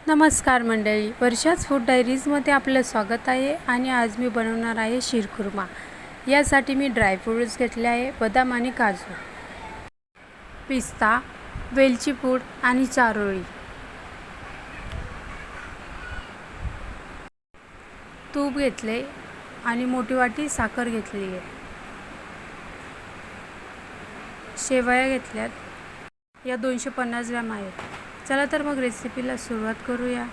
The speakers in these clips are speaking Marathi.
नमस्कार मंडळी, वर्षाच फूड डायरीजमध्ये आपलं स्वागत आहे. आणि आज मी बनवणार आहे शीरखुर्मा. यासाठी मी ड्रायफ्रूट्स घेतले आहे, बदाम आणि काजू, पिस्ता, वेलची पूड आणि चारोळी. तूप घेतले आणि मोठी वाटी साखर घेतली आहे. शेवया घेतल्यात, या 250 ग्रॅम आहेत. चला तर मग रेसिपीला सुरुवात करूया.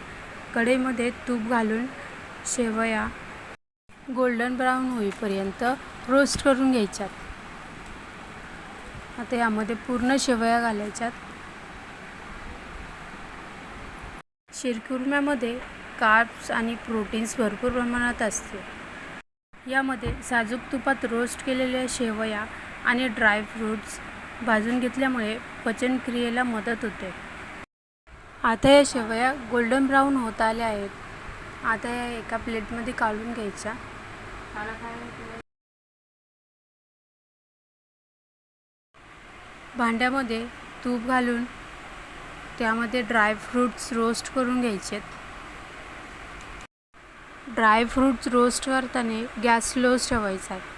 कढईमध्ये तूप घालून शेवया गोल्डन ब्राऊन होईपर्यंत रोस्ट करून घ्यायच्यात. आता यामध्ये पूर्ण शेवया घालायच्यात. शीरखुर्म्यामध्ये कार्ब्स आणि प्रोटीन्स भरपूर प्रमाणात असते. यामध्ये साजूक तुपात रोस्ट केलेल्या शेवया आणि ड्रायफ्रूट्स भाजून घेतल्यामुळे पचनक्रियेला मदत होते. आता या शेवया गोल्डन ब्राऊन होत आल्या आहेत. आता या एका प्लेटमध्ये काढून घ्यायच्या. भांड्यामध्ये तूप घालून त्यामध्ये ड्रायफ्रूट्स रोस्ट करून घ्यायचे. ड्रायफ्रूट्स रोस्ट करताना गॅस स्लोच ठेवायचा आहे.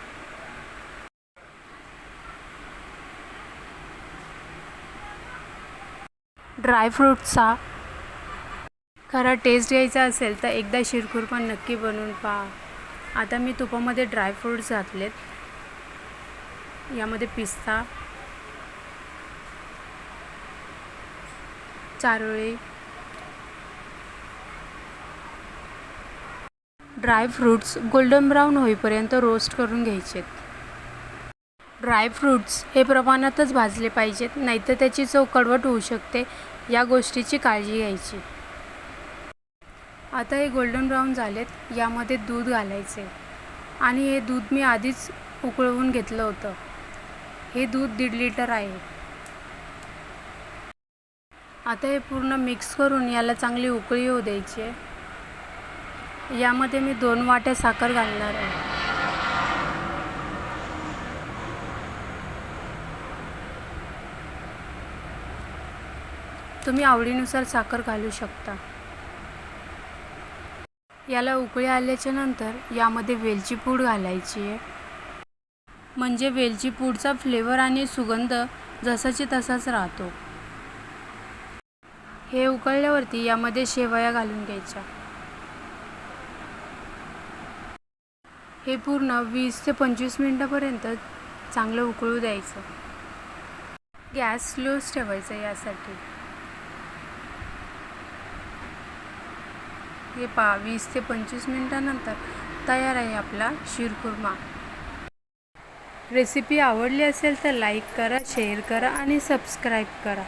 ड्रायफ्रूट्सचा खरा टेस्ट घ्यायचा असेल तर एकदा शीरखुर्मा नक्की बनवून पहा. आता मी तुपामध्ये ड्रायफ्रूट्स घातलेत. यामध्ये पिस्ता, चारोळी, ड्रायफ्रूट्स गोल्डन ब्राऊन होईपर्यंत रोस्ट करून घ्यायचे. ड्रायफ्रूट्स हे प्रमाणातच भाजले पाहिजेत, नाहीतर त्याची चव कडवट होऊ शकते. या गोष्टीची काळजी घ्यायची. आता हे गोल्डन ब्राऊन झालेत. यामध्ये दूध घालायचे आणि हे दूध मी आधीच उकळवून घेतलं होतं. हे दूध 1.5 लिटर आहे. आता हे पूर्ण मिक्स करून याला चांगली उकळी येऊ द्यायची आहे. यामध्ये मी 2 वाट्या साखर घालणार आहे. तुम्ही आवडीनुसार साखर घालू शकता. याला उकळी आल्याच्या नंतर यामध्ये वेलची पूड घालायची आहे. म्हणजे वेलची पूडचा फ्लेवर आणि सुगंध जसाची तसाच राहतो. हे उकळल्यावरती यामध्ये शेवया घालून घ्यायच्या. हे पूर्ण 20 ते 25 मिनिटापर्यंत चांगलं उकळू द्यायचं. गॅस स्लोच ठेवायचा यासाठी. हे 20 ते 25 मिनिटानंतर तयार आहे आपला शीरखुर्मा. रेसिपी आवडली असेल तर लाईक करा, शेअर करा आणि सबस्क्राईब करा.